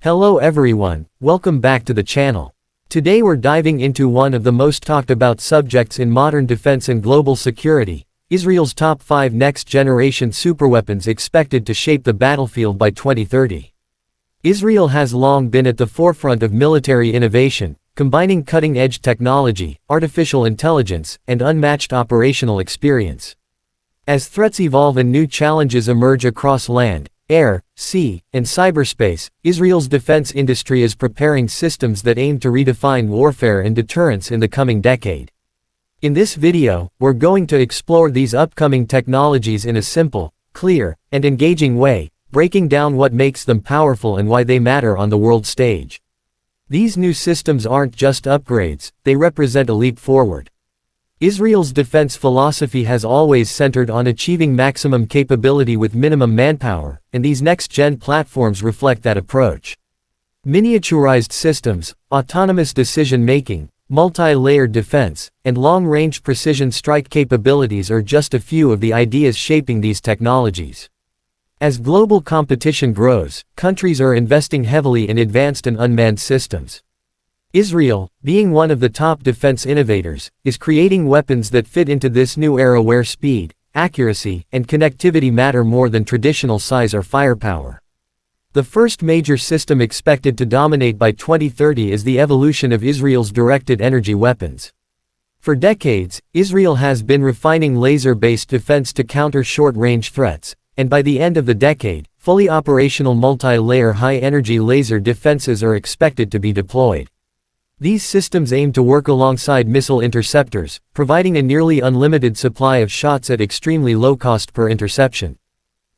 Hello everyone, welcome back to the channel. Today we're diving into one of the most talked about subjects in modern defense and global security, Israel's top 5 next-generation superweapons expected to shape the battlefield by 2030. Israel has long been at the forefront of military innovation, combining cutting-edge technology, artificial intelligence, and unmatched operational experience. As threats evolve and new challenges emerge across land, air, sea, and cyberspace, Israel's defense industry is preparing systems that aim to redefine warfare and deterrence in the coming decade. In this video, we're going to explore these upcoming technologies in a simple, clear, and engaging way, breaking down what makes them powerful and why they matter on the world stage. These new systems aren't just upgrades, they represent a leap forward. Israel's defense philosophy has always centered on achieving maximum capability with minimum manpower, and these next-gen platforms reflect that approach. Miniaturized systems, autonomous decision-making, multi-layered defense, and long-range precision strike capabilities are just a few of the ideas shaping these technologies. As global competition grows, countries are investing heavily in advanced and unmanned systems. Israel, being one of the top defense innovators, is creating weapons that fit into this new era where speed, accuracy, and connectivity matter more than traditional size or firepower. The first major system expected to dominate by 2030 is the evolution of Israel's directed energy weapons. For decades, Israel has been refining laser-based defense to counter short-range threats, and by the end of the decade, fully operational multi-layer high-energy laser defenses are expected to be deployed. These systems aim to work alongside missile interceptors, providing a nearly unlimited supply of shots at extremely low cost per interception.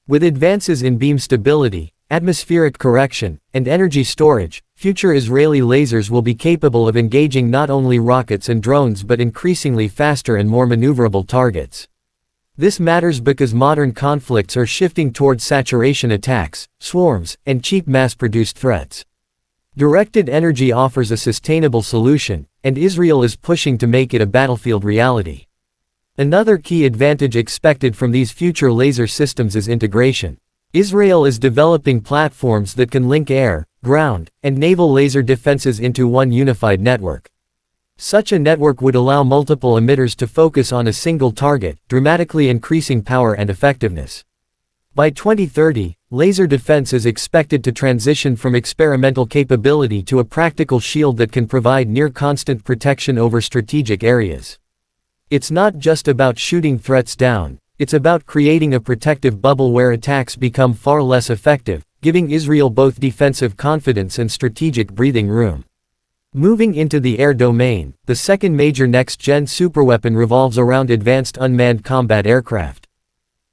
With advances in beam stability, atmospheric correction, and energy storage, future Israeli lasers will be capable of engaging not only rockets and drones but increasingly faster and more maneuverable targets. This matters because modern conflicts are shifting toward saturation attacks, swarms, and cheap mass-produced threats. Directed energy offers a sustainable solution, and Israel is pushing to make it a battlefield reality. Another key advantage expected from these future laser systems is integration. Israel is developing platforms that can link air, ground, and naval laser defenses into one unified network. Such a network would allow multiple emitters to focus on a single target, dramatically increasing power and effectiveness. By 2030, laser defense is expected to transition from experimental capability to a practical shield that can provide near-constant protection over strategic areas. It's not just about shooting threats down, it's about creating a protective bubble where attacks become far less effective, giving Israel both defensive confidence and strategic breathing room. Moving into the air domain, the second major next-gen superweapon revolves around advanced unmanned combat aircraft.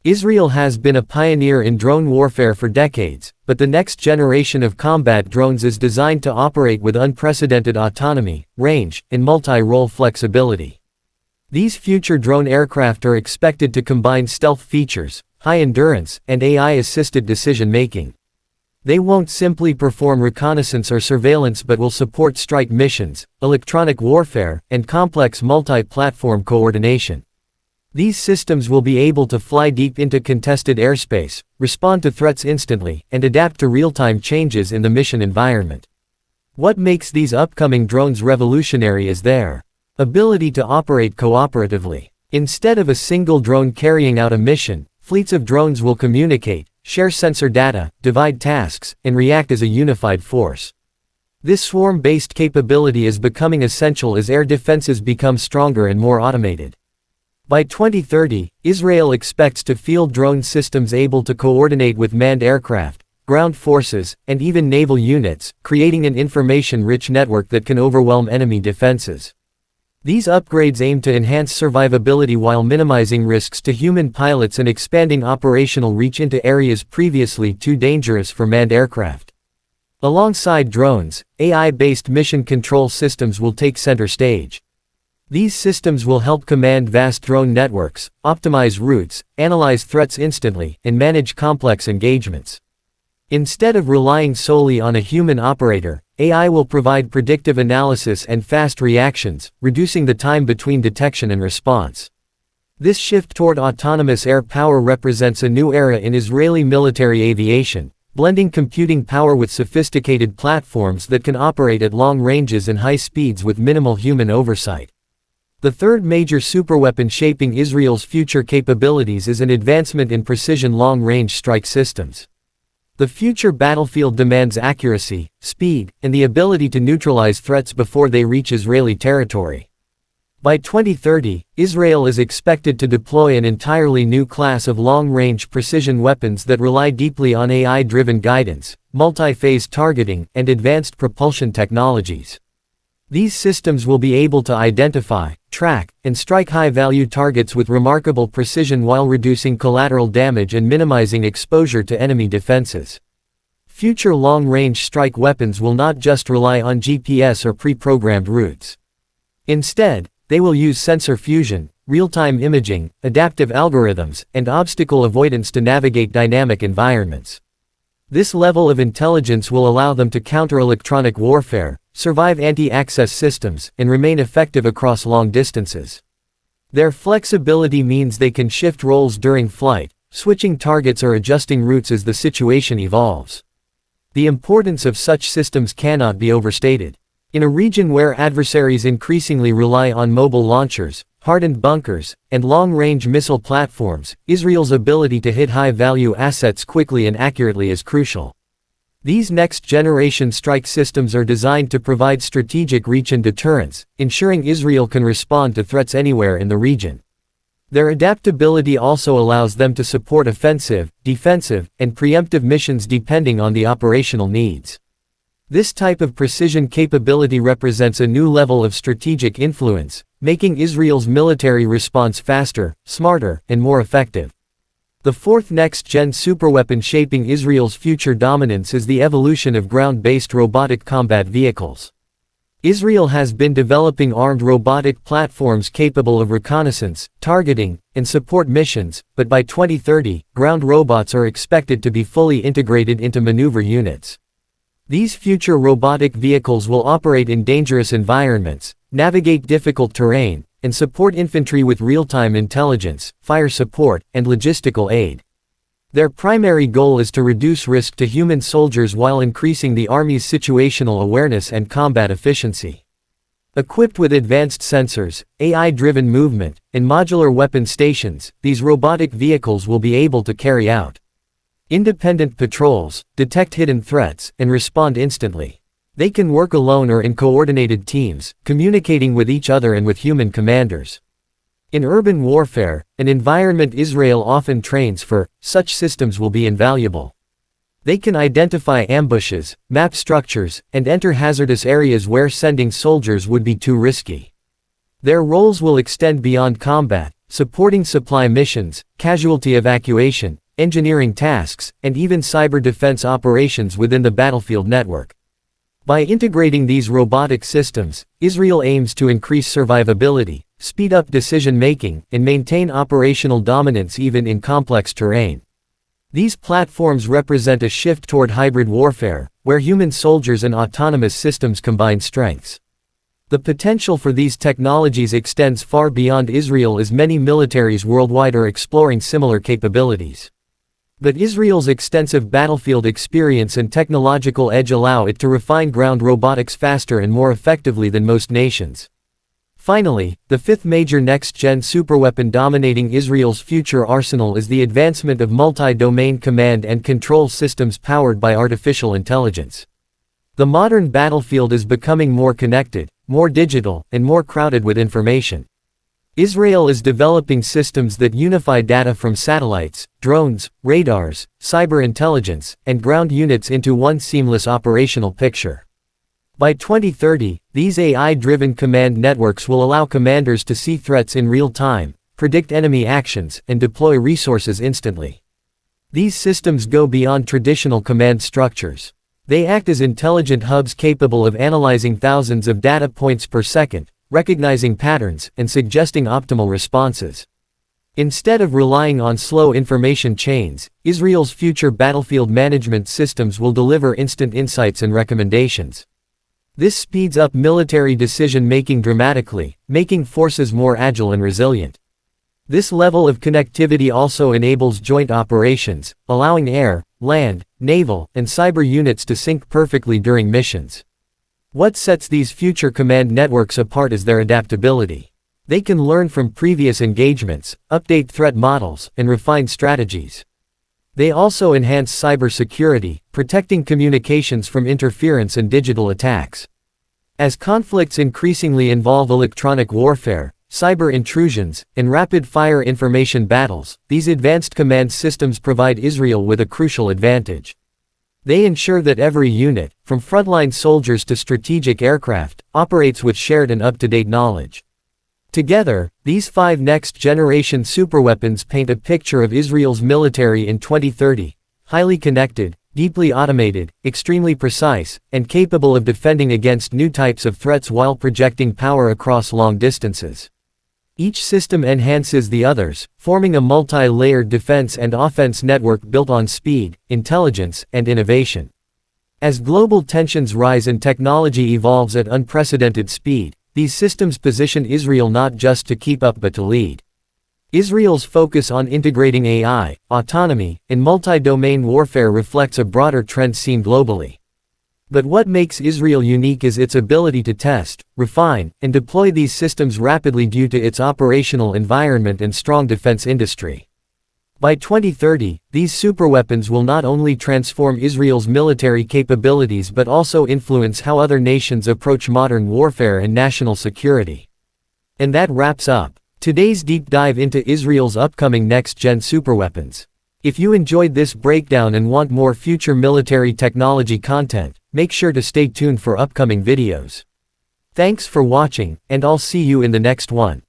Israel has been a pioneer in drone warfare for decades, but the next generation of combat drones is designed to operate with unprecedented autonomy, range, and multi-role flexibility. These future drone aircraft are expected to combine stealth features, high endurance, and AI-assisted decision-making. They won't simply perform reconnaissance or surveillance but will support strike missions, electronic warfare, and complex multi-platform coordination. These systems will be able to fly deep into contested airspace, respond to threats instantly, and adapt to real-time changes in the mission environment. What makes these upcoming drones revolutionary is their ability to operate cooperatively. Instead of a single drone carrying out a mission, fleets of drones will communicate, share sensor data, divide tasks, and react as a unified force. This swarm-based capability is becoming essential as air defenses become stronger and more automated. By 2030, Israel expects to field drone systems able to coordinate with manned aircraft, ground forces, and even naval units, creating an information-rich network that can overwhelm enemy defenses. These upgrades aim to enhance survivability while minimizing risks to human pilots and expanding operational reach into areas previously too dangerous for manned aircraft. Alongside drones, AI-based mission control systems will take center stage. These systems will help command vast drone networks, optimize routes, analyze threats instantly, and manage complex engagements. Instead of relying solely on a human operator, AI will provide predictive analysis and fast reactions, reducing the time between detection and response. This shift toward autonomous air power represents a new era in Israeli military aviation, blending computing power with sophisticated platforms that can operate at long ranges and high speeds with minimal human oversight. The third major superweapon shaping Israel's future capabilities is an advancement in precision long-range strike systems. The future battlefield demands accuracy, speed, and the ability to neutralize threats before they reach Israeli territory. By 2030, Israel is expected to deploy an entirely new class of long-range precision weapons that rely deeply on AI-driven guidance, multi-phase targeting, and advanced propulsion technologies. These systems will be able to identify, track, and strike high-value targets with remarkable precision while reducing collateral damage and minimizing exposure to enemy defenses. Future long-range strike weapons will not just rely on GPS or pre-programmed routes. Instead, they will use sensor fusion, real-time imaging, adaptive algorithms, and obstacle avoidance to navigate dynamic environments. This level of intelligence will allow them to counter electronic warfare, survive anti-access systems, and remain effective across long distances. Their flexibility means they can shift roles during flight, switching targets or adjusting routes as the situation evolves. The importance of such systems cannot be overstated. In a region where adversaries increasingly rely on mobile launchers, hardened bunkers, and long-range missile platforms, Israel's ability to hit high-value assets quickly and accurately is crucial. These next-generation strike systems are designed to provide strategic reach and deterrence, ensuring Israel can respond to threats anywhere in the region. Their adaptability also allows them to support offensive, defensive, and preemptive missions depending on the operational needs. This type of precision capability represents a new level of strategic influence, making Israel's military response faster, smarter, and more effective. The fourth next-gen superweapon shaping Israel's future dominance is the evolution of ground-based robotic combat vehicles. Israel has been developing armed robotic platforms capable of reconnaissance, targeting, and support missions, but by 2030, ground robots are expected to be fully integrated into maneuver units. These future robotic vehicles will operate in dangerous environments, navigate difficult terrain, and support infantry with real-time intelligence, fire support, and logistical aid. Their primary goal is to reduce risk to human soldiers while increasing the Army's situational awareness and combat efficiency. Equipped with advanced sensors, AI-driven movement, and modular weapon stations, these robotic vehicles will be able to carry out independent patrols, detect hidden threats, and respond instantly. They can work alone or in coordinated teams, communicating with each other and with human commanders. In urban warfare, an environment Israel often trains for, such systems will be invaluable. They can identify ambushes, map structures, and enter hazardous areas where sending soldiers would be too risky. Their roles will extend beyond combat, supporting supply missions, casualty evacuation, engineering tasks, and even cyber defense operations within the battlefield network. By integrating these robotic systems, Israel aims to increase survivability, speed up decision-making, and maintain operational dominance even in complex terrain. These platforms represent a shift toward hybrid warfare, where human soldiers and autonomous systems combine strengths. The potential for these technologies extends far beyond Israel as many militaries worldwide are exploring similar capabilities. But Israel's extensive battlefield experience and technological edge allow it to refine ground robotics faster and more effectively than most nations. Finally, the fifth major next-gen superweapon dominating Israel's future arsenal is the advancement of multi-domain command and control systems powered by artificial intelligence. The modern battlefield is becoming more connected, more digital, and more crowded with information. Israel is developing systems that unify data from satellites, drones, radars, cyber intelligence, and ground units into one seamless operational picture. By 2030, these AI-driven command networks will allow commanders to see threats in real time, predict enemy actions, and deploy resources instantly. These systems go beyond traditional command structures. They act as intelligent hubs capable of analyzing thousands of data points per second, recognizing patterns, and suggesting optimal responses. Instead of relying on slow information chains, Israel's future battlefield management systems will deliver instant insights and recommendations. This speeds up military decision-making dramatically, making forces more agile and resilient. This level of connectivity also enables joint operations, allowing air, land, naval, and cyber units to sync perfectly during missions. What sets these future command networks apart is their adaptability. They can learn from previous engagements, update threat models, and refine strategies. They also enhance cybersecurity, protecting communications from interference and digital attacks. As conflicts increasingly involve electronic warfare, cyber intrusions, and rapid-fire information battles, these advanced command systems provide Israel with a crucial advantage. They ensure that every unit, from frontline soldiers to strategic aircraft, operates with shared and up-to-date knowledge. Together, these 5 next-generation superweapons paint a picture of Israel's military in 2030, highly connected, deeply automated, extremely precise, and capable of defending against new types of threats while projecting power across long distances. Each system enhances the others, forming a multi-layered defense and offense network built on speed, intelligence, and innovation. As global tensions rise and technology evolves at unprecedented speed, these systems position Israel not just to keep up but to lead. Israel's focus on integrating AI, autonomy, and multi-domain warfare reflects a broader trend seen globally. But what makes Israel unique is its ability to test, refine, and deploy these systems rapidly due to its operational environment and strong defense industry. By 2030, these superweapons will not only transform Israel's military capabilities but also influence how other nations approach modern warfare and national security. And that wraps up today's deep dive into Israel's upcoming next-gen superweapons. If you enjoyed this breakdown and want more future military technology content, make sure to stay tuned for upcoming videos. Thanks for watching, and I'll see you in the next one.